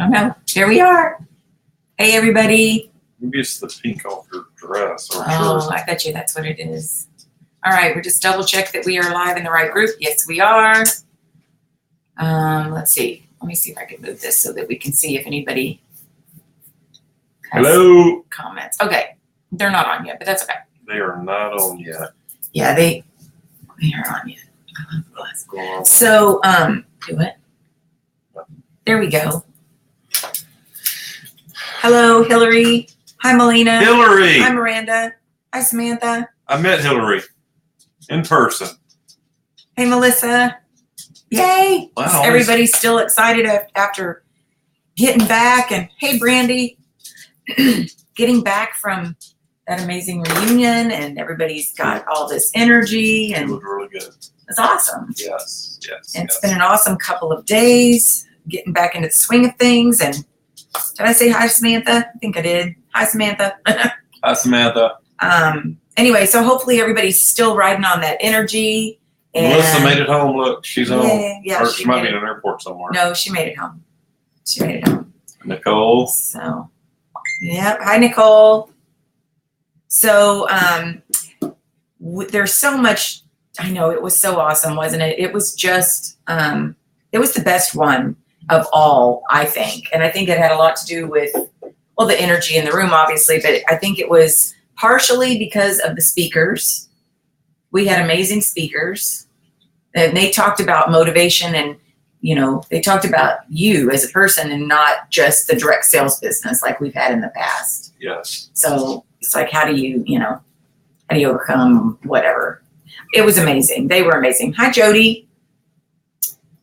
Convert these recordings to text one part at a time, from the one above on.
don't know. Here we are. Hey, everybody. Maybe it's the pink off your dress or Oh, shirt. I bet you that's what it is. All right, we're just double check that we are live in the right group. Yes, we are. Let's see. Let me see if I can move this so that we can see if anybody has Hello. comments. Okay, they're not on yet, but that's okay. They are not on yet. Yeah, they are on yet. What's going on? So, do it. There we go. Hello, Hillary. Hi, Melina. Hillary. Hi, Miranda. Hi, Samantha. I met Hillary in person. Hey, Melissa. Yay. Wow. Everybody's still excited after getting back. And hey, Brandy, getting back from that amazing reunion, and everybody's got all this energy, It and was really good. it's awesome. Yes. Yes. And it's yes. been an awesome couple of days getting back into the swing of things. And did I say hi, Samantha? I think I did. Hi, Samantha. Hi, Samantha. Anyway, so hopefully everybody's still riding on that energy. And Melissa made it home. Look, she's home. Yeah, Or she might made be in it. an airport somewhere. No, she made it home. She made it home. Nicole. So, yeah. Hi, Nicole. So, there's so much. I know it was so awesome, wasn't it? It was just, it was the best one of all, I think. And I think it had a lot to do with, well, the energy in the room, obviously, but I think it was partially because of the speakers. We had amazing speakers, and they talked about motivation, and, you know, they talked about you as a person and not just the direct sales business like we've had in the past. Yes. So it's like, how do you overcome whatever? It was amazing. They were amazing. Hi, Jody.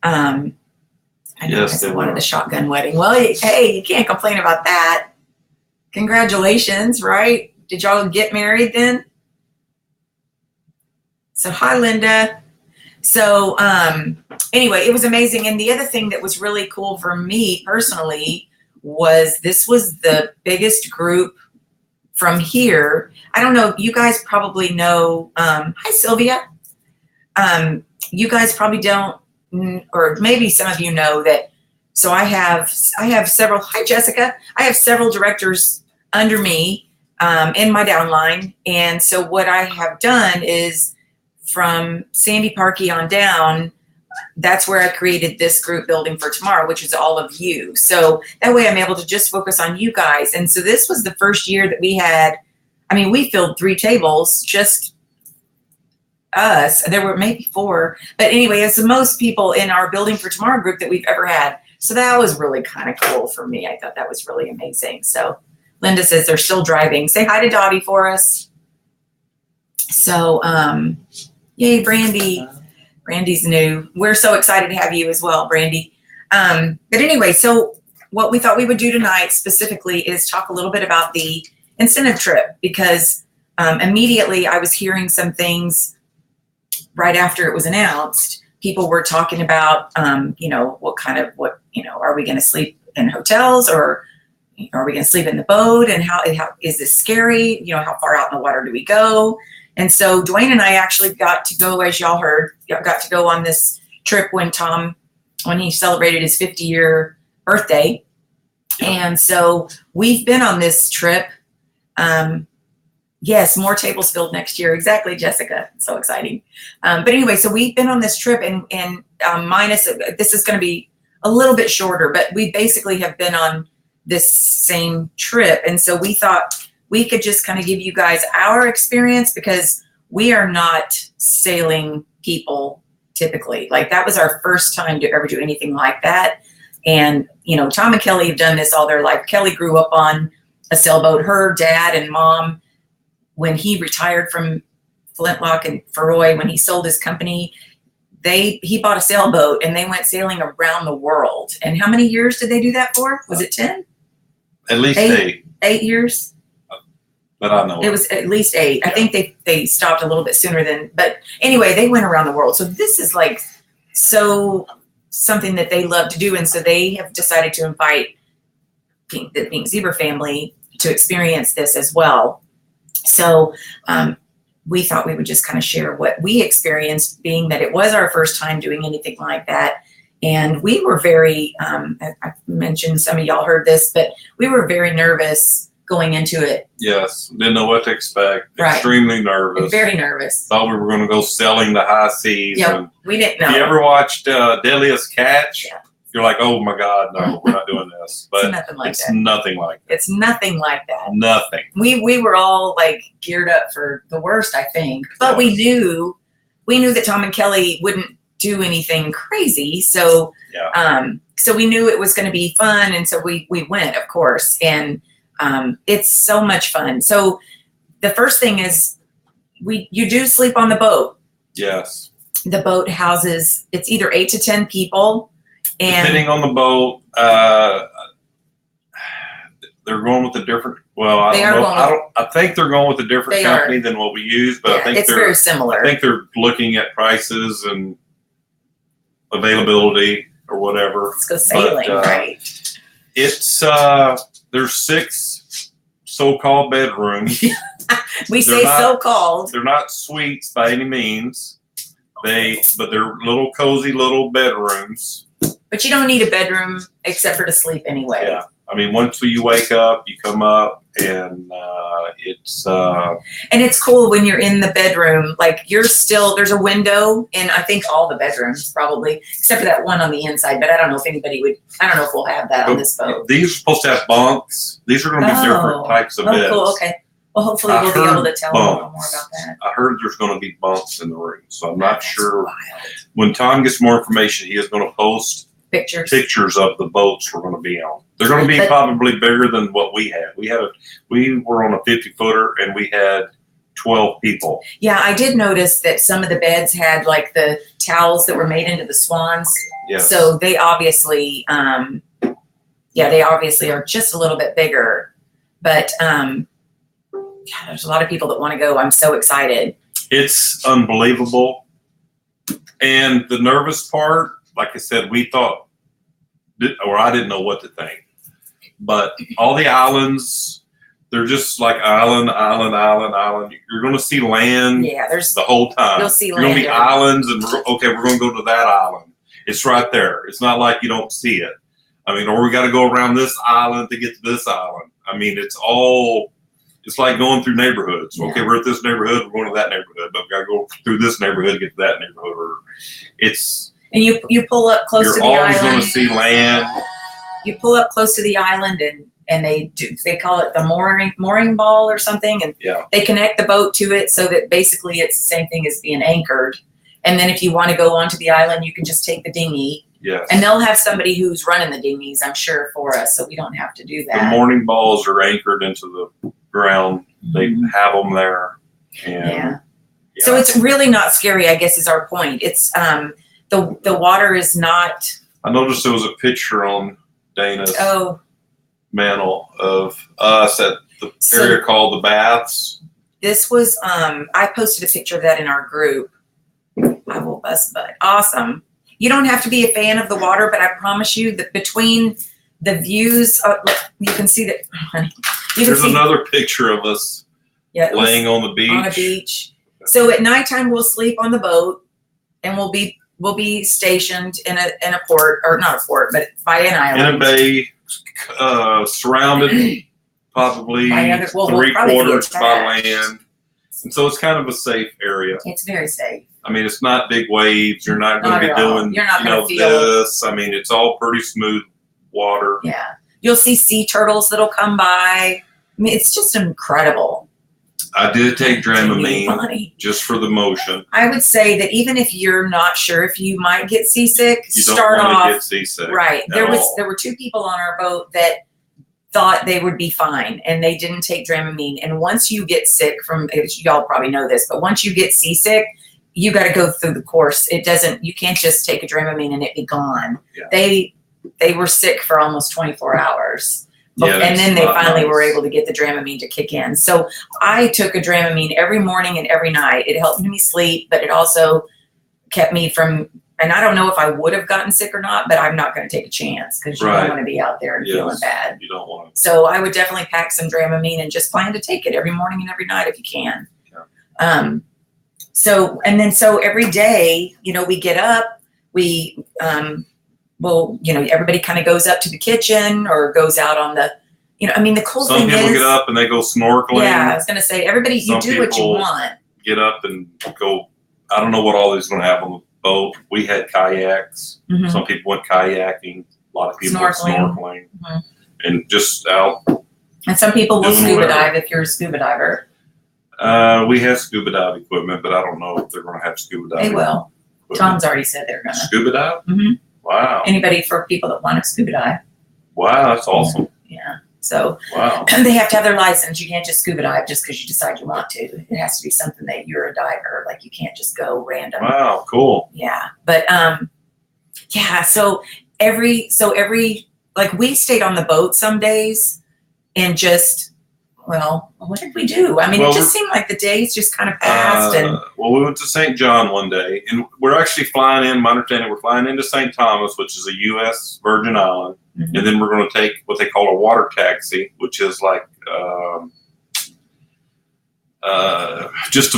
I know Yes, it's they one of were. the shotgun wedding. Well, hey, you can't complain about that. Congratulations, right? Did y'all get married then? So hi, Linda. So anyway, it was amazing. And the other thing that was really cool for me personally was this was the biggest group from here. I don't know. You guys probably know. Hi, Sylvia. You guys probably don't, or maybe some of you know that. So I have several. Hi, Jessica. I have several directors under me in my downline, and so what I have done is from Sandy Parkey on down. That's where I created this group, Building for Tomorrow, which is all of you. So that way I'm able to just focus on you guys. And so this was the first year that we had, I mean, we filled 3 tables, just us. There were maybe 4. But anyway, it's the most people in our Building for Tomorrow group that we've ever had. So that was really kind of cool for me. I thought that was really amazing. So Linda says they're still driving. Say hi to Dottie for us. So, yay, Brandy. Brandy's new. We're so excited to have you as well, Brandy. But anyway, so what we thought we would do tonight specifically is talk a little bit about the incentive trip, because immediately I was hearing some things right after it was announced. People were talking about, are we going to sleep in hotels, or are we going to sleep in the boat? And how is this scary? You know, how far out in the water do we go? And so Duane and I actually got to go, as y'all heard, got to go on this trip when he celebrated his 50-year birthday. And so we've been on this trip. Yes, more tables filled next year. Exactly, Jessica. So exciting. But anyway, so we've been on this trip, and minus, this is going to be a little bit shorter, but we basically have been on this same trip. And so we thought we could just kind of give you guys our experience, because we are not sailing people typically. Like, that was our first time to ever do anything like that. And, you know, Tom and Kelly have done this all their life. Kelly grew up on a sailboat. Her dad and mom, when he retired from Flintlock and Feroy, when he sold his company, he bought a sailboat and they went sailing around the world. And how many years did they do that for? Was it 10? At least 8. 8 years? But I know it was at least 8. I think they stopped a little bit sooner than, but anyway, they went around the world. So this is like something that they love to do. And so they have decided to invite the Pink Zebra family to experience this as well. So we thought we would just kind of share what we experienced, being that it was our first time doing anything like that. And we were very, I mentioned some of y'all heard this, but we were very nervous going into it. Yes, didn't know what to expect. Right. Extremely nervous. Very nervous. Thought we were going to go sailing the high seas. Yep, And we didn't know. if you ever watched Deadliest Catch, Yeah. you're like, oh my God, no, we're not doing this. But It's nothing like it's that. nothing like that. It's nothing like that. Nothing. We were all like geared up for the worst, I think. But we knew that Tom and Kelly wouldn't do anything crazy. So so we knew it was going to be fun, and so we went, of course. And it's so much fun. So the first thing is you do sleep on the boat. Yes. The boat houses, it's either 8 to 10 people. And depending on the boat, they're going with a different. Well, I don't know. I think they're going with a different company than what we use, but I think it's very similar. I think they're looking at prices and availability or whatever. Let's go sailing, right? It's there's 6 so-called bedrooms. We say so-called. They're not suites by any means. But they're little cozy little bedrooms. But you don't need a bedroom except for to sleep anyway. Yeah. I mean, once you wake up, you come up, and it's. And it's cool when you're in the bedroom. Like there's a window in I think all the bedrooms probably, except for that one on the inside. But I don't know if anybody would. I don't know if we'll have that on this boat. These are supposed to have bunks. These are going to be different types of beds. Cool. Okay. Well, hopefully we'll be able to tell them a little more about that. I heard there's going to be bunks in the room, so I'm not sure. Wild. When Tom gets more information, he is going to post pictures of the boats we're going to be on. They're going to be probably bigger than what we had. We were on a 50-footer, and we had 12 people. Yeah, I did notice that some of the beds had like the towels that were made into the swans. Yes. So they obviously, they obviously are just a little bit bigger, but there's a lot of people that want to go. I'm so excited. It's unbelievable. And the nervous part, like I said, we thought, or I didn't know what to think. But all the islands, they're just like island. You're going to see land the whole time. You'll see land. You're going to be islands, and we're going to go to that island. It's right there. It's not like you don't see it. I mean, or we got to go around this island to get to this island. I mean, it's like going through neighborhoods. Yeah. Okay, we're at this neighborhood, we're going to that neighborhood, but we got to go through this neighborhood to get to that neighborhood. And you pull up close to the island. You're always going to see land. You pull up close to the island, and they call it the mooring ball or something, and they connect the boat to it so that basically it's the same thing as being anchored. And then if you want to go onto the island, you can just take the dinghy. Yes. And they'll have somebody who's running the dinghies, I'm sure, for us, so we don't have to do that. The mooring balls are anchored into the ground. They have them there. And So it's really not scary, I guess, is our point. It's the water is not. I noticed there was a picture on Dana's mantle of us at the area called the Baths. This was I posted a picture of that in our group. I will bust butt. Awesome. You don't have to be a fan of the water, but I promise you that between the views, you can see that. There's another picture of us laying on the beach. On a beach. So at nighttime, we'll sleep on the boat, and we'll be stationed in a port, or not a port, but by an island. In a bay, surrounded probably three-quarters by land. And so it's kind of a safe area. It's very safe. I mean, it's not big waves. You're not going to be doing, this. I mean, it's all pretty smooth water. Yeah. You'll see sea turtles that'll come by. I mean, it's just incredible. I did take Dramamine just for the motion. I would say that even if you're not sure if you might get seasick, you don't want to get seasick. Right. There were 2 people on our boat that thought they would be fine, and they didn't take Dramamine. And once you get sick y'all probably know this, but once you get seasick, you got to go through the course. You can't just take a Dramamine and it be gone. Yeah. They were sick for almost 24 hours. And then they finally were able to get the Dramamine to kick in. So I took a Dramamine every morning and every night. It helped me sleep, but it also kept me from, and I don't know if I would have gotten sick or not, but I'm not going to take a chance because you don't want to be out there and feeling bad. You don't want to. So I would definitely pack some Dramamine and just plan to take it every morning and every night if you can. Yeah. So every day, we get up, we everybody kind of goes up to the kitchen or goes out on the, the cool Some thing people is, get up and they go snorkeling. yeah, I was going to say, everybody, you Some do what you people want. Get up and go. I don't know what all these going to have on the boat. We had kayaks. Mhm. Some people went kayaking. A lot of people went snorkeling. Mhm. And just out. And some people will Doing scuba whatever. dive if you're a scuba diver. We have scuba dive equipment, but I don't know if they're going to have scuba dive. They will. equipment. Tom's already said they're going to. Scuba dive? Mhm. Wow. Anybody for people that want to scuba dive. Wow, that's awesome. Yeah. So Wow. they have to have their license. You can't just scuba dive just because you decide you want to. It has to be something that you're a diver. Like you can't just go random. Wow, cool. Yeah. But yeah, so every like we stayed on the boat some days and just, well, what did we do? I mean, Well, it just seemed like the days just kind of passed and Well, we went to St. John one day, and we're actually flying in. My understanding, we're flying into St. Thomas, which is a U.S. Virgin Island, Mhm. and then we're going to take what they call a water taxi, which is like just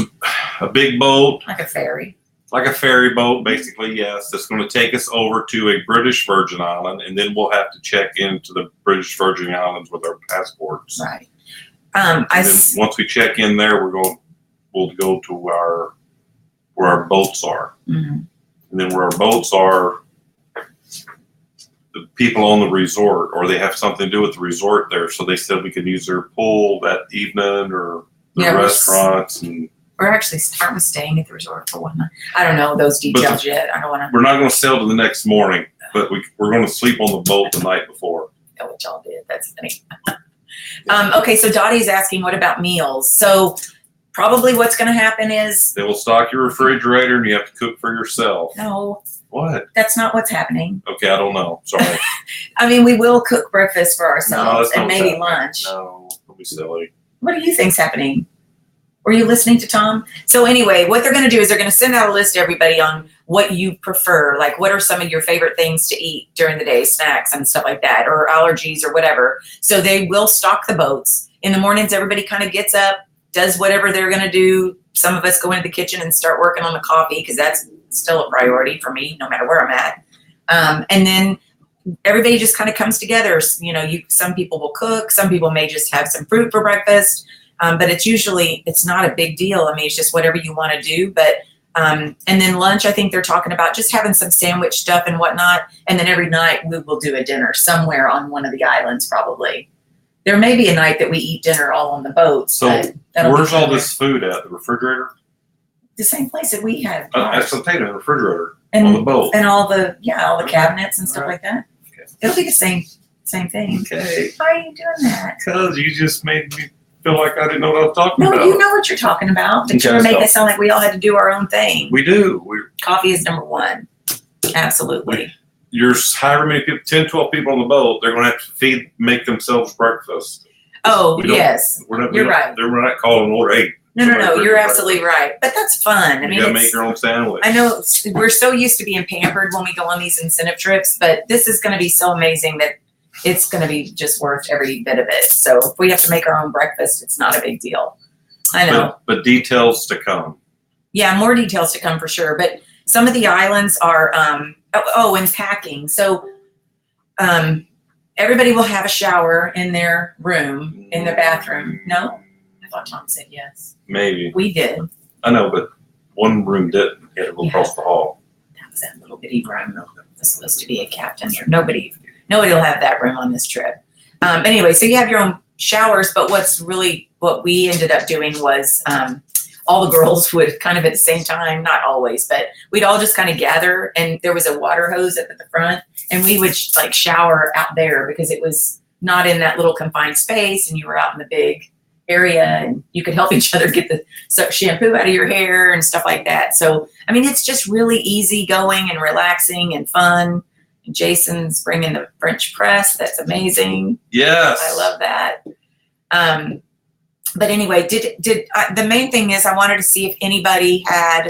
a big boat, like a ferry. like a ferry boat, basically. Yes, that's going to take us over to a British Virgin Island, and then we'll have to check into the British Virgin Islands with our passports. Right. And then once we check in there, we'll go to where our boats are. Mhm. And then where our boats are, the people on the resort, or they have something to do with the resort there. So they said we could use their pool that evening or the Yeah, restaurants. And We're actually aren't we staying at the resort for one night? I don't know those details yet. I don't want to we're not going to sail to the next morning, but we're going to sleep on the boat the night before. know what y'all did. That's funny. Okay, so Dottie's asking, what about meals? So probably what's going to happen is They will stock your refrigerator, and you have to cook for yourself. no, What? that's not what's happening. Okay, I don't know. Sorry. I mean, we will cook breakfast for No, ourselves that's not and what's maybe happening. lunch. No, don't be silly. What do you think's happening? Were you listening to Tom? So anyway, what they're going to do is they're going to send out a list to everybody on what you prefer. Like, what are some of your favorite things to eat during the day, snacks and stuff like that, or allergies or whatever. So they will stock the boats. In the mornings, everybody kind of gets up, does whatever they're going to do. Some of us go into the kitchen and start working on the coffee because that's still a priority for me, no matter where I'm at. And then everybody just kind of comes together. Some people will cook. Some people may just have some fruit for breakfast. But it's not a big deal. I mean, it's just whatever you want to do. But, and then lunch, I think they're talking about just having some sandwich stuff and whatnot. And then every night we will do a dinner somewhere on one of the islands, probably. There may be a night that we eat dinner all on the boat. So where's all this food at? The refrigerator? The same place that we had. That's the potato refrigerator and, on the boat. And all the cabinets and stuff like that. Okay. It'll be the same thing. Okay. Why are you doing that? Because you just made me feel like I didn't know what I was talking No, about. you know what you're talking about. But you were making it sound like we all had to do our own thing. We do. Coffee is number one. Absolutely. There's however many people, 10, 12 people on the boat, they're going to have to make themselves breakfast. Oh, yes. You're right. We're not calling an order. Hey, No, you're absolutely right. But that's fun. I mean, you got to make your own sandwich. I know we're so used to being pampered when we go on these incentive trips, but this is going to be so amazing that it's going to be just worth every bit of it. So if we have to make our own breakfast, it's not a big deal. I know. But details to come. Yeah, more details to come for sure. But some of the islands are, and packing. So everybody will have a shower in their room, in their bathroom. No? I thought Tom said yes. Maybe. We did. I know, but one room didn't. You had to go across the hall. That was that little bitty room that was supposed to be a captain. Nobody will have that room on this trip. Anyway, so you have your own showers, but what we ended up doing was all the girls would kind of at the same time, not always, but we'd all just kind of gather, and there was a water hose up at the front, and we would like shower out there because it was not in that little confined space, and you were out in the big area, and you could help each other get the shampoo out of your hair and stuff like that. So, I mean, it's just really easy going and relaxing and fun. Jason's bringing the French press. That's amazing. Yes. I love that. But anyway, the main thing is I wanted to see if anybody had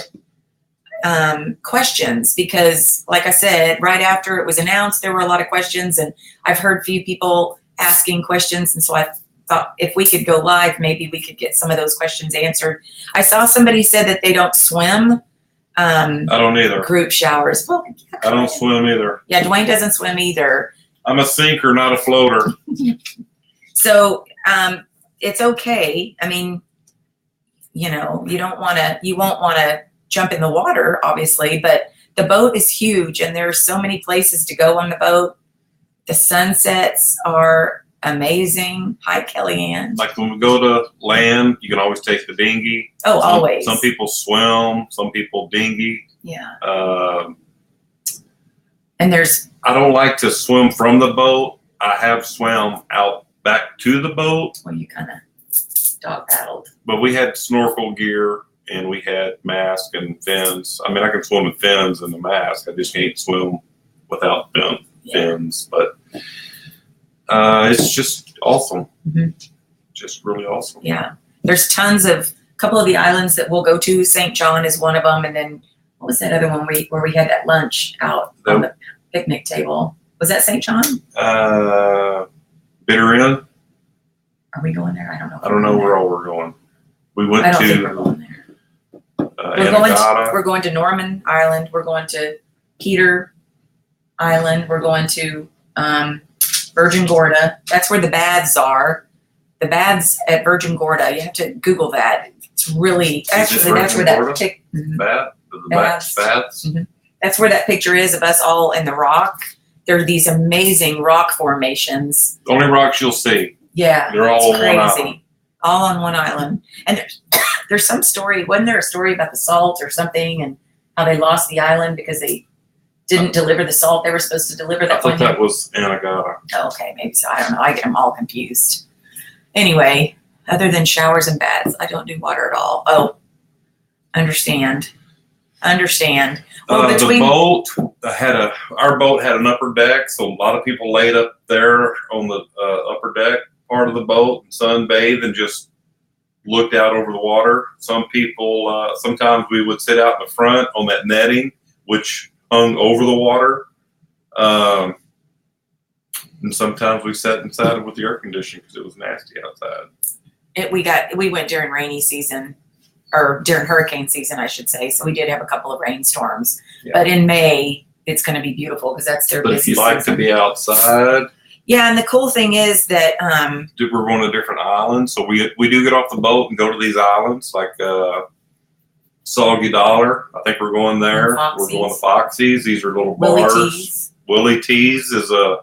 questions, because like I said, right after it was announced, there were a lot of questions, and I've heard a few people asking questions. And so I thought if we could go live, maybe we could get some of those questions answered. I saw somebody said that they don't swim. I don't either. group showers. Well, yeah, I don't swim either. Yeah, Duane doesn't swim either. I'm a sinker, not a floater. So it's okay. I mean, you know, you won't want to jump in the water, obviously, but the boat is huge and there's so many places to go on the boat. The sunsets are amazing. Hi, Kellyanne. Like when we go to land, you can always take the dinghy. Oh, always. Some people swim, some people dinghy. Yeah. And there's. I don't like to swim from the boat. I have swam out back to the boat. Well, you kind of dog paddled. But we had snorkel gear and we had mask and fins. I mean, I can swim with fins and the mask. I just can't swim without fins. But it's just awesome. Mm-hmm. Just really awesome. Yeah. There's tons of, a couple of the islands that we'll go to. St. John is one of them. And then what was that other one where we had that lunch out on the picnic table? Was that St. John? Bitter End. Are we going there? I don't know. I don't know where all we're going. We went I don't think to we're going there. We're going to Norman Island. We're going to Peter Island. We're going to Virgin Gorda. That's where the baths are. The baths at Virgin Gorda. You have to Google that. It's really actually that's where that baths. Mm-hmm. That's where that picture is of us all in the rock. There are these amazing rock formations. The only rocks you'll see. Yeah, they're all on one island. All on one island. And there's some story. Wasn't there a story about the salt or something, and how they lost the island because they didn't deliver the salt they were supposed to deliver? I thought that was Anegada. Oh, okay, maybe so. I don't know. I get them all confused. Anyway, other than showers and baths, I don't do water at all. Oh, understand. Well, our boat had an upper deck, so a lot of people laid up there on the upper deck part of the boat and sunbathed and just looked out over the water. Some people, sometimes we would sit out in the front on that netting, which hung over the water. And sometimes we sat inside with the air conditioning because it was nasty outside. We went during rainy season, or during hurricane season, I should say. So we did have a couple of rainstorms, but in May it's going to be beautiful because that's their busy season. But if you like to be outside. Yeah, and the cool thing is that we're going to different islands, so we do get off the boat and go to these islands like Soggy Dollar. I think we're going there. We're going to Foxy's. These are little bars. Willie T's is a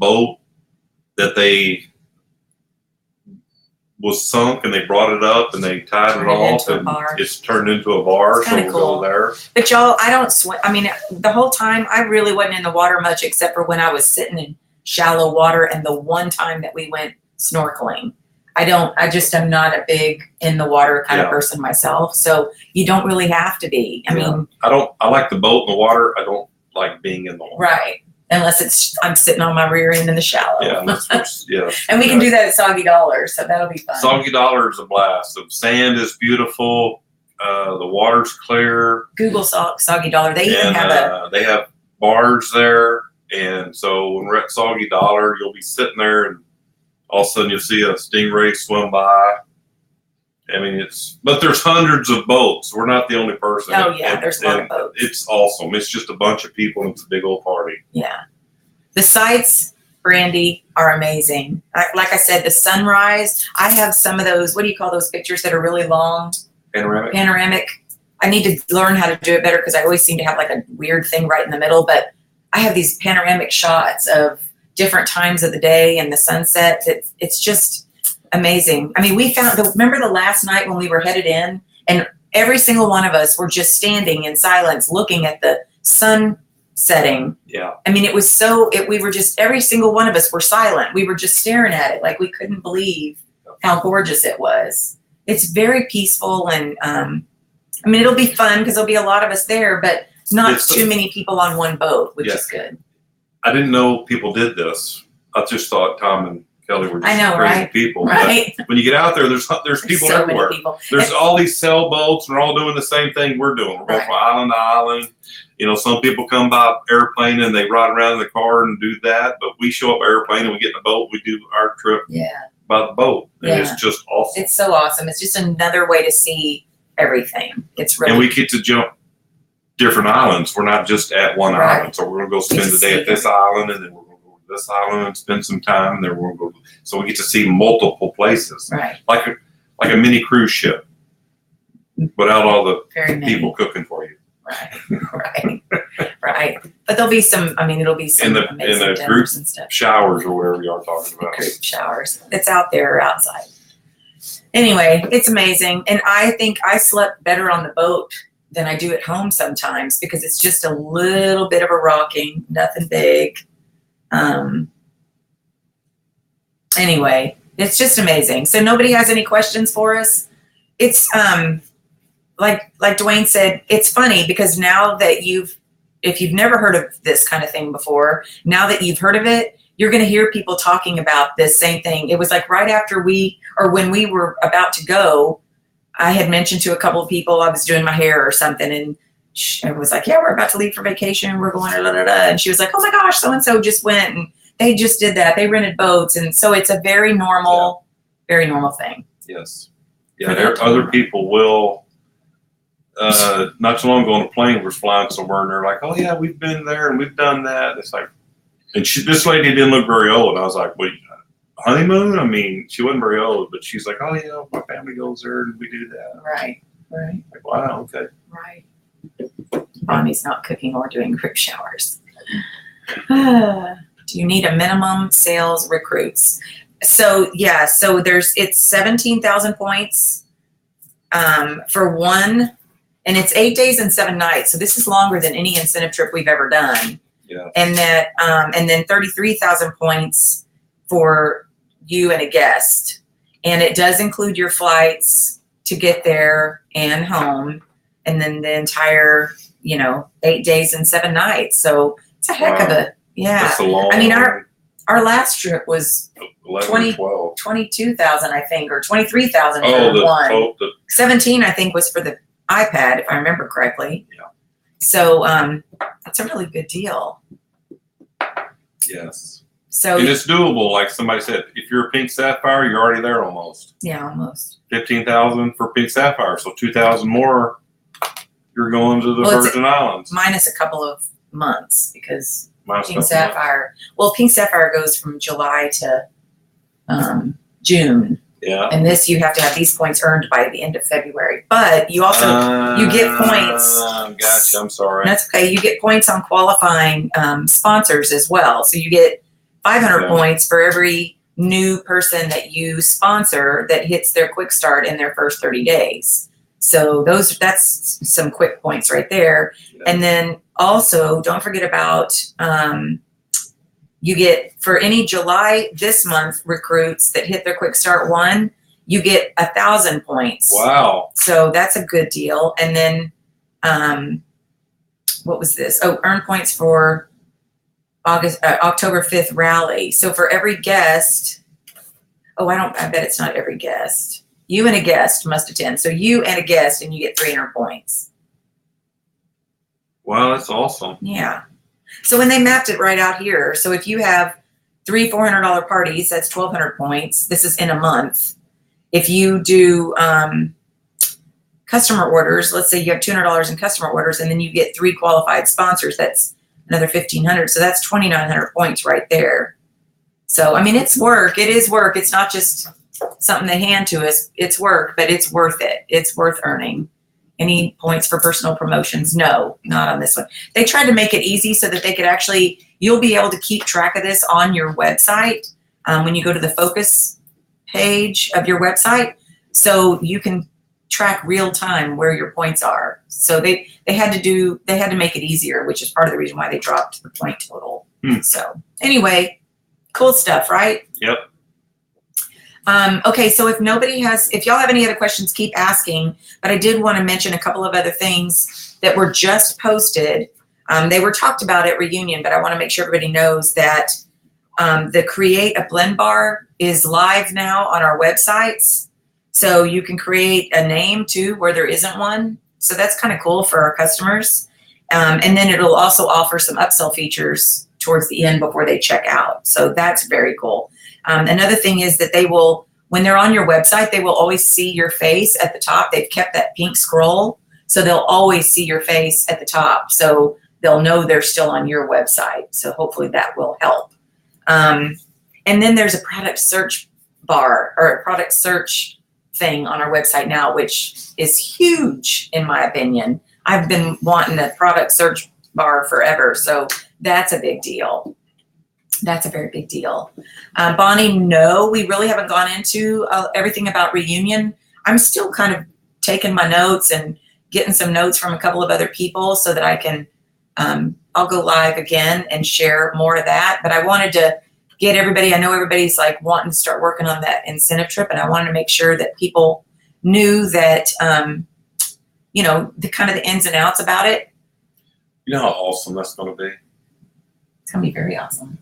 boat that they was sunk and they brought it up and they tied it off and it's turned into a bar. So we'll go there. But y'all, I don't swim. I mean, the whole time I really wasn't in the water much except for when I was sitting in shallow water and the one time that we went snorkeling. I just am not a big in the water kind of person myself. So you don't really have to be. I mean, I like the boat in the water. I don't like being in the water. Right. Unless I'm sitting on my rear end in the shallow. Yeah. And we can do that at Soggy Dollar, so that'll be fun. Soggy Dollar is a blast. The sand is beautiful. The water's clear. Google Soggy Dollar. They even have they have bars there. And so when we're at Soggy Dollar, you'll be sitting there and all of a sudden you'll see a stingray swim by. I mean, but there's hundreds of boats. We're not the only person. Oh, yeah, there's a lot of boats. It's awesome. It's just a bunch of people and it's a big old party. Yeah. The sights, Brandy, are amazing. Like I said, the sunrise, I have some of those, what do you call those pictures that are really long? Panoramic. I need to learn how to do it better because I always seem to have like a weird thing right in the middle, but I have these panoramic shots of different times of the day and the sunset. It's just amazing. I mean, remember the last night when we were headed in and every single one of us were just standing in silence looking at the sun setting. Yeah. I mean, it was we were just, every single one of us were silent. We were just staring at it like we couldn't believe how gorgeous it was. It's very peaceful and I mean, it'll be fun because there'll be a lot of us there, but not too many people on one boat, which is good. I didn't know people did this. I just thought Tom and Kelly were just crazy people. Right. But when you get out there, there's people everywhere. There's all these sailboats, and they're all doing the same thing we're doing. We're going from island to island. You know, some people come by airplane and they ride around in the car and do that. But we show up airplane and we get in the boat. We do our trip by the boat. And it's just awesome. It's so awesome. It's just another way to see everything. It's really And we get to jump different islands. We're not just at one Right. island. So we're gonna go spend the day at this island, and then we're gonna go to this island and spend some time, and then we're gonna go. So we get to see multiple places, right. like a mini cruise ship, without all the Very many. people cooking for you. Right. Right. Right. But there'll be some. I mean, it'll be some In the amazing group dinners and stuff. showers or whatever you are talking about. Group showers. It's out there or outside. Anyway, it's amazing, and I think I slept better on the boat than I do at home sometimes because it's just a little bit of a rocking, nothing big. Anyway, it's just amazing. So nobody has any questions for us? It's like Duane said, it's funny because now that if you've never heard of this kind of thing before, now that you've heard of it, you're going to hear people talking about this same thing. It was like right after when we were about to go, I had mentioned to a couple of people I was doing my hair or something, and I was like, yeah, we're about to leave for vacation. We're going, and she was like, oh my gosh, so-and-so just went and they just did that. They rented boats. And so it's a very normal thing. Yes. Yeah, there other people will. Not too long ago on a plane, we're flying somewhere, and they're like, "Oh yeah, we've been there and we've done that." It's like, and this lady didn't look very old. I was like, "Wait, honeymoon?" I mean, she wasn't very old, but she's like, "Oh yeah, my family goes there and we do that." Right. Right. Like, wow. Okay. Right. Bonnie's not cooking or doing group showers. Do you need a minimum sales recruits? So yeah, so it's 17,000 points for one. And it's 8 days and 7 nights. So this is longer than any incentive trip we've ever done. Yeah. And then 33,000 points for you and a guest. And it does include your flights to get there and home. And then the entire, 8 days and 7 nights. So it's a heck of a, yeah. That's a long. I mean, our last trip was 12. 22,000, I think, or 23,000 for Oh, the 17, I think, was for the iPad, if I remember correctly. Yeah. So that's a really good deal. Yes. So and it's doable. Like somebody said, if you're a pink sapphire, you're already there almost. yeah, almost. 15,000 for pink sapphire, so 2,000 more. You're going to the Virgin Islands. Minus a couple of months because Minus pink sapphire. Well, pink sapphire goes from July to June. Yeah. And this, you have to have these points earned by the end of February. But you also, you get points. Gotcha. I'm sorry. That's okay. You get points on qualifying sponsors as well. So you get 500 points for every new person that you sponsor that hits their quick start in their first 30 days. So that's some quick points right there. Yeah. And then also don't forget about, you get, for any July this month recruits that hit their quick start 1, you get 1,000 points. Wow. So that's a good deal. And then, what was this? Oh, earn points for October 5th rally. So for every guest, I bet it's not every guest. You and a guest must attend. So you and a guest, and you get 300 points. Wow, that's awesome. Yeah. So when they mapped it right out here, so if you have 3 $400 parties, that's 1,200 points. This is in a month. If you do customer orders, let's say you have $200 in customer orders, and then you get 3 qualified sponsors, that's another 1,500. So that's 2,900 points right there. So, I mean, it's work. It is work. It's not just something they hand to us. It's work, but it's worth it. It's worth earning. Any points for personal promotions? No, not on this one. They tried to make it easy so that they could you'll be able to keep track of this on your website when you go to the focus page of your website. So you can track real time where your points are. So they had to make it easier, which is part of the reason why they dropped the point total. So anyway, cool stuff, right? Yep. Okay, so if y'all have any other questions, keep asking. But I did want to mention a couple of other things that were just posted. They were talked about at reunion, but I want to make sure everybody knows that the Create a Blend Bar is live now on our websites. So you can create a name too where there isn't one. So that's kind of cool for our customers. And then it'll also offer some upsell features towards the end before they check out. So that's very cool. Another thing is that they will when they're on your website, they will always see your face at the top. They've kept that pink scroll, so they'll always see your face at the top. So they'll know they're still on your website. So hopefully that will help. And then there's a product search bar or a product search thing on our website now, which is huge in my opinion. I've been wanting a product search bar forever. So that's a big deal. That's a very big deal. Bonnie, no, we really haven't gone into everything about reunion. I'm still kind of taking my notes and getting some notes from a couple of other people so that I can, I'll go live again and share more of that. But I wanted to get everybody, I know everybody's like wanting to start working on that incentive trip, and I wanted to make sure that people knew that, you know, the kind of the ins and outs about it. You know how awesome that's going to be? It's going to be very awesome.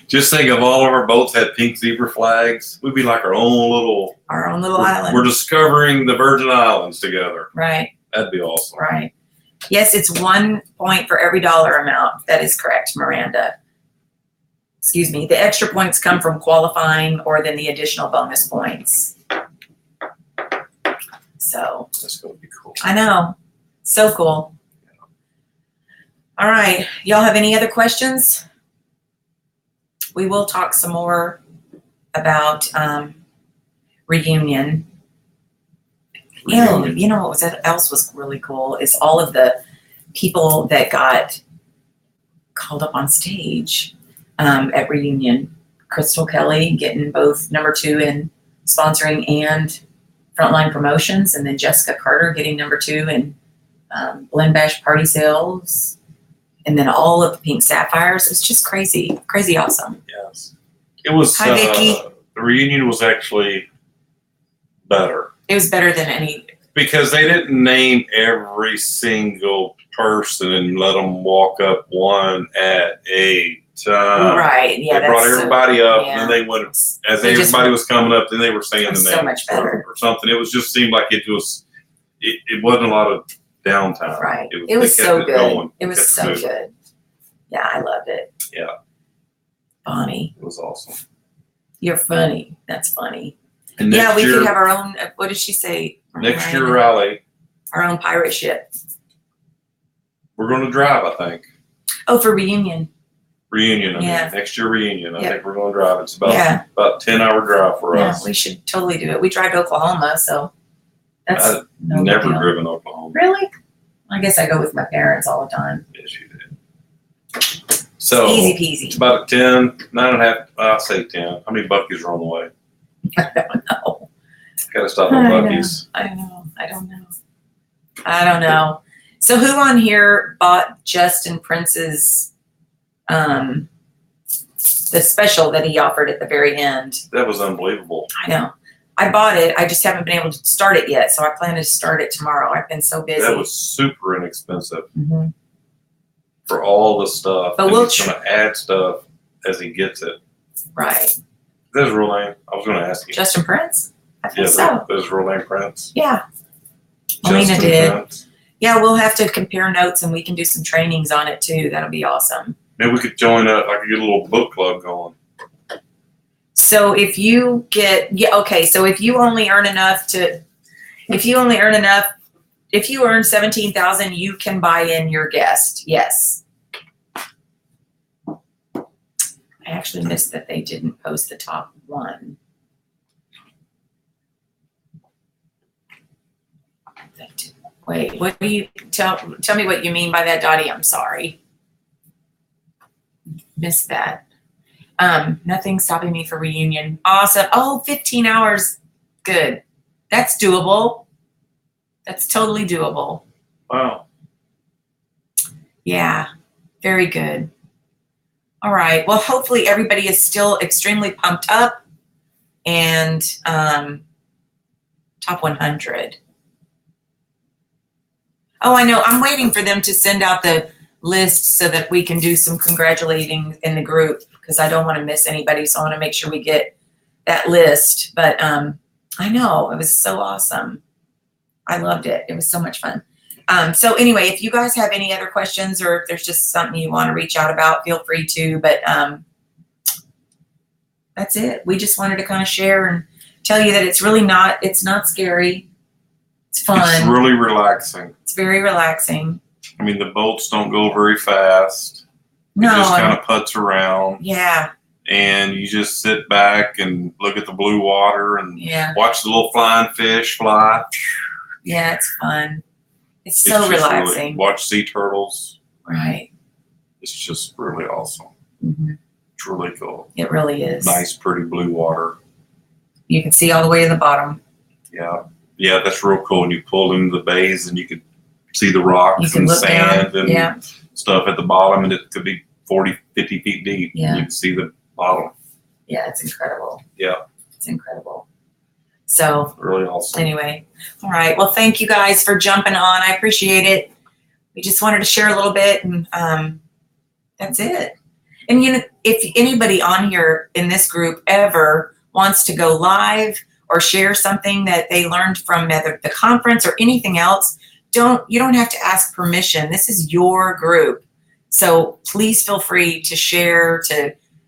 Just think if all of our boats had pink zebra flags, we'd be like our own little island. We're discovering the Virgin Islands together. Right. That'd be awesome. Right. Yes, it's 1 point for every dollar amount. That is correct, Miranda. Excuse me. The extra points come from qualifying or then the additional bonus points. So that's going to be cool. I know. So cool. All right. Y'all have any other questions? We will talk some more about reunion. You know what else was really cool is all of the people that got called up on stage at reunion. Crystal Kelly getting both #2 in sponsoring and frontline promotions, and then Jessica Carter getting #2 in Blend Bash party sales. And then all of the pink sapphires. It's just crazy, crazy awesome. Yes. It was, Hi, Vicky. The reunion was actually better. It was better than any. Because they didn't name every single person and let them walk up one at a time. Right, yeah. They brought everybody up, and then they went, as everybody was coming up, then they were saying the name. So much better. Or something. It was just seemed like it wasn't a lot of downtime. Right. It was so good. It was so moving. good. Yeah, I loved it. Yeah. Bonnie. It was awesome. You're funny. That's funny. And yeah, we could have our own, what did she say? Next year rally. Our own pirate ship. We're going to drive, I think. Oh, for reunion. Reunion. I mean, next year reunion. I think we're going to drive. It's about a 10-hour drive for us. Yeah, we should totally do it. We drive to Oklahoma, so that's I've never driven Oklahoma. Really? I guess I go with my parents all the time. Yes, you did. So easy peasy. It's about 10, 9.5. I'll say 10. How many Buc-ee's are on the way? I don't know. Got to stop at Buc-ee's. I don't know. So who on here bought Justin Prince's the special that he offered at the very end? That was unbelievable. I know. I bought it. I just haven't been able to start it yet. So I plan to start it tomorrow. I've been so busy. That was super inexpensive for all the stuff. But we'll going to add stuff as he gets it. Right. Is that his real name? I was going to ask you. Justin Prince? I think so. That's his real name, Prince? Yeah. Melina did. Prince. Yeah, we'll have to compare notes and we can do some trainings on it too. That'll be awesome. Maybe we could join I could get a little book club going. So if you so if you only earn enough if you earn 17,000, you can buy in your guest. Yes. I actually missed that they didn't post the top one. Wait, what do you tell me what you mean by that, Dottie? I'm sorry. Missed that. Nothing stopping me for reunion. Awesome. Oh, 15 hours. Good. That's doable. That's totally doable. Wow. Yeah. Very good. All right. Well, hopefully everybody is still extremely pumped up and top 100. Oh, I know. I'm waiting for them to send out the list so that we can do some congratulating in the group because I don't want to miss anybody. So I want to make sure we get that list. But I know it was so awesome. I loved it. It was so much fun. So anyway, if you guys have any other questions or if there's just something you want to reach out about, feel free to. But that's it. We just wanted to kind of share and tell you that it's really not, it's not scary. It's fun. It's really relaxing. It's very relaxing. I mean, the boats don't go very fast. No. It just kind of putts around. Yeah. And you just sit back and look at the blue water and Yeah. watch the little flying fish fly. Yeah, it's fun. It's so relaxing. Really, watch sea turtles. Right. It's just really awesome. Mm-hmm. It's really cool. It really is. Nice, pretty blue water. You can see all the way to the bottom. Yeah. Yeah, that's real cool. And you pull into the bays and you can see the rocks and sand and stuff at the bottom. And it could be 40, 50 feet deep. Yeah. And you can see the bottom. Yeah, it's incredible. Yeah. It's incredible. So really awesome. Anyway, all right. Well, thank you guys for jumping on. I appreciate it. We just wanted to share a little bit, and that's it. And you know, if anybody on here in this group ever wants to go live or share something that they learned from either the conference or anything else, you don't have to ask permission. This is your group. So please feel free to share,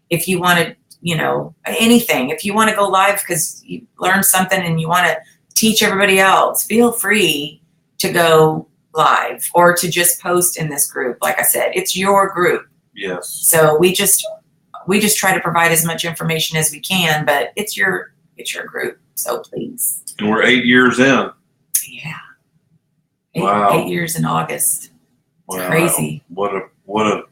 if you want to, you know, anything. If you want to go live because you learned something and you want to teach everybody else, feel free to go live or to just post in this group. Like I said, it's your group. Yes. So we just try to provide as much information as we can, but it's your group. So please. And we're 8 years in. Yeah. Wow. 8 years in August. It's crazy. What an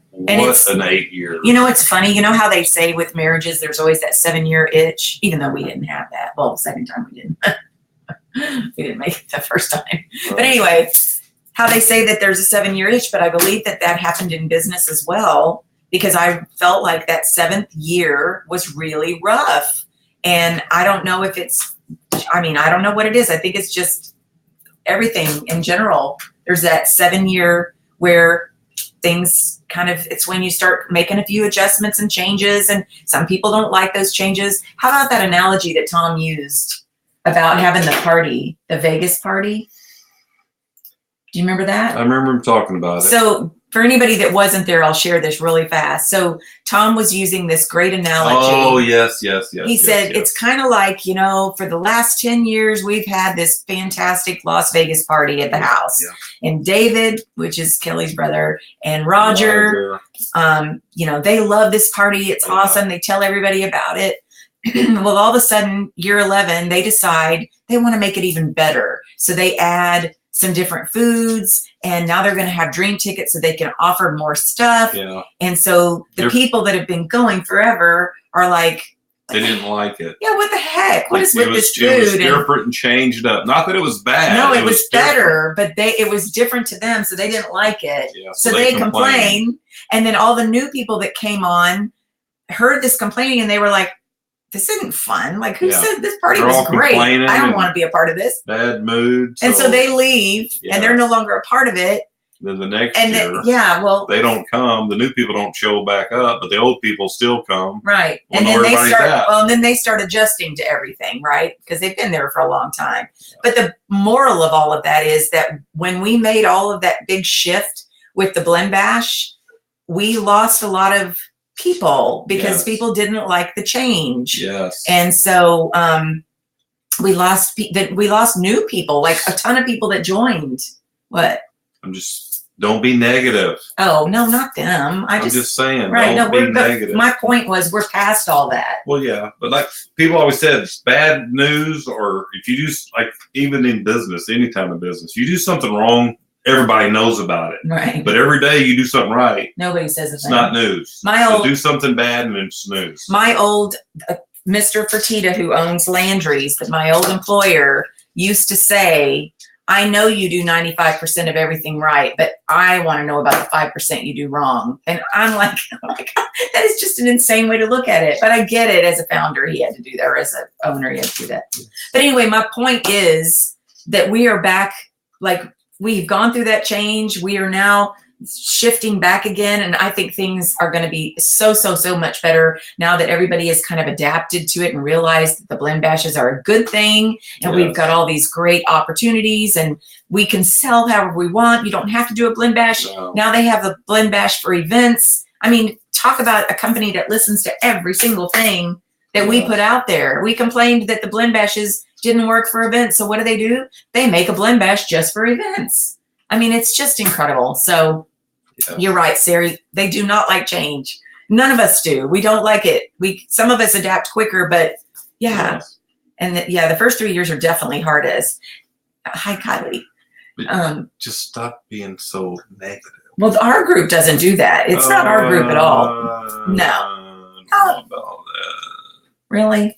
8 years. You know, it's funny. You know how they say with marriages, there's always that 7-year itch, even though we didn't have that. Well, the second time we didn't. We didn't make it the first time. Right. But anyway, how they say that there's a 7-year itch, but I believe that happened in business as well, because I felt like that 7th year was really rough. And I don't know if I don't know what it is. I think it's just everything in general. There's that 7-year where things it's when you start making a few adjustments and changes, and some people don't like those changes. How about that analogy that Tom used about having the party, the Vegas party? Do you remember that? I remember him talking about it. So for anybody that wasn't there, I'll share this really fast. So Tom was using this great analogy. Oh, yes. He said, it's kind of like, you know, for the last 10 years, we've had this fantastic Las Vegas party at the house. Yeah. And David, which is Kelly's brother, and Roger, you know, they love this party. It's awesome. They tell everybody about it. Well, all of a sudden, year 11, they decide they want to make it even better. So they add some different foods, and now they're going to have dream tickets so they can offer more stuff. Yeah. And so the people that have been going forever are like, they didn't like it. Yeah, what the heck? What is with this food? It was different and changed up. Not that it was bad. No, it was better, but it was different to them, so they didn't like it. Yeah, so they complained. And then all the new people that came on heard this complaining, and they were like, this isn't fun. Like, who said this party was great? I don't want to be a part of this. Bad mood. And so they leave, and they're no longer a part of it. Then the next year, they don't come. The new people don't show back up, but the old people still come. Right. And then they start adjusting to everything, right? Because they've been there for a long time. Yeah. But the moral of all of that is that when we made all of that big shift with the Blend Bash, we lost a lot of people because people didn't like the change. Yes. And so we lost new people, like a ton of people that joined. What? Don't be negative. Oh, no, not them. I'm just saying, right, don't be negative. My point was we're past all that. Well, yeah, but like people always said, it's bad news, or if you do, like even in business, any time of business, you do something wrong, everybody knows about it. Right. But every day you do something right, nobody says it's not news. Do something bad and it's news. My old Mr. Fertitta, who owns Landry's, that my old employer used to say, I know you do 95% of everything right, but I want to know about the 5% you do wrong. And I'm like, oh my God, that is just an insane way to look at it. But I get it. As a founder, he had to do that, or as an owner, he had to do that. But anyway, my point is that we are back, like we've gone through that change. We are now shifting back again. And I think things are going to be so much better now that everybody has kind of adapted to it and realized that the Blend Bashes are a good thing. And we've got all these great opportunities, and we can sell however we want. You don't have to do a Blend Bash. No. Now they have a Blend Bash for events. I mean, talk about a company that listens to every single thing that we put out there. We complained that the blend bashes didn't work for events. So what do? They make a blend bash just for events. I mean, it's just incredible. So you're right, Sari. They do not like change. None of us do. We don't like it. Some of us adapt quicker, but yeah. Yes. And the first 3 years are definitely hardest. Hi, Kylie. Just stop being so negative. Well, our group doesn't do that. It's not our group at all. No. About that. Really?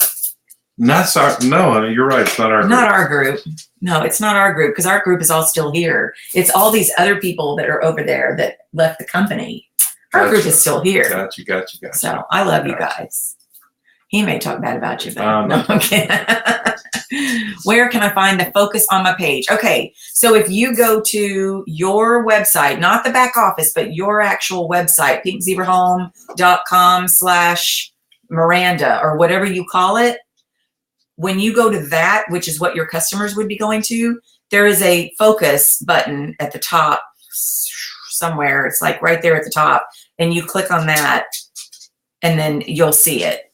Not our, no, I mean, you're right. It's not our group. Not our group. No, it's not our group because our group is all still here. It's all these other people that are over there that left the company. Our group is still here. Gotcha. So I love you guys. He may talk bad about you, but no, okay. Where can I find the focus on my page? Okay, so if you go to your website, not the back office, but your actual website, pinkzebrahome.com/Miranda or whatever you call it, when you go to that, which is what your customers would be going to, there is a focus button at the top somewhere. It's like right there at the top, and you click on that, and then you'll see it.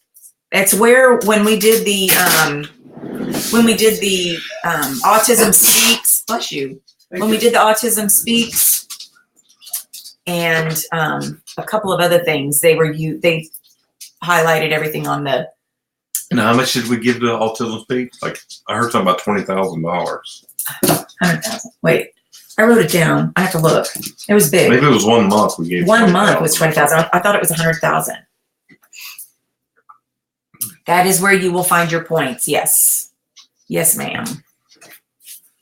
It's where when we did the Autism Speaks, bless you. When we did the Autism Speaks and a couple of other things, they highlighted everything on the. And how much did we give to Autism Speaks? Like I heard something about $20,000. 100,000. Wait, I wrote it down. I have to look. It was big. Maybe it was 1 month we gave. 1 month was 20,000. I thought it was 100,000. That is where you will find your points. Yes. Yes, ma'am.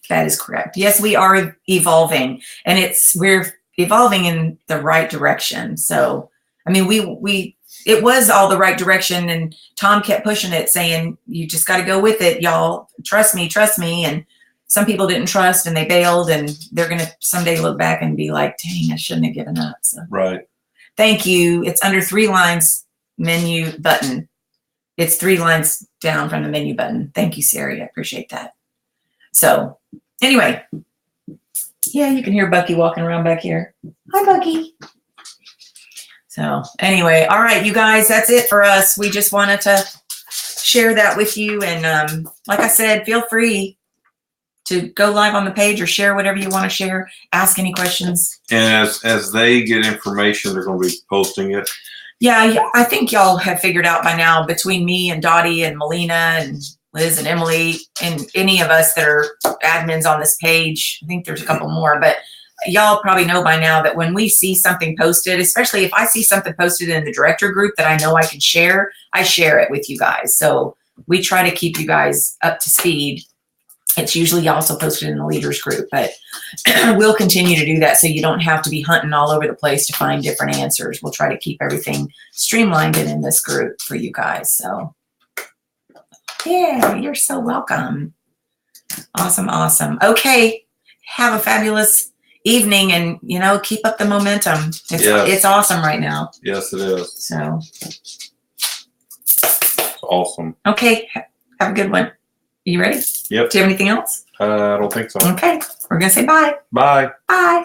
That is correct. Yes, we are evolving, and we're evolving in the right direction. So, I mean, it was all the right direction, and Tom kept pushing it, saying, you just got to go with it, y'all. Trust me. And some people didn't trust, and they bailed, and they're going to someday look back and be like, dang, I shouldn't have given up. So, right. Thank you. It's under 3 lines, menu button. It's 3 lines down from the menu button. Thank you, Sari. I appreciate that. So anyway, yeah, you can hear Bucky walking around back here. Hi, Bucky. So anyway, all right, you guys, that's it for us. We just wanted to share that with you. And like I said, feel free to go live on the page or share whatever you want to share. Ask any questions. And as they get information, they're going to be posting it. Yeah, I think y'all have figured out by now, between me and Dottie and Melina and Liz and Emily and any of us that are admins on this page, I think there's a couple more, but y'all probably know by now that when we see something posted, especially if I see something posted in the director group that I know I can share, I share it with you guys. So we try to keep you guys up to speed. It's usually also posted in the leaders group, but we'll continue to do that so you don't have to be hunting all over the place to find different answers. We'll try to keep everything streamlined and in this group for you guys. So yeah, you're so welcome. Awesome. Okay. Have a fabulous evening, and keep up the momentum. It's awesome right now. Yes, it is. So awesome. Okay. Have a good one. You ready? Yep. Do you have anything else? I don't think so. Okay. We're going to say bye. Bye. Bye.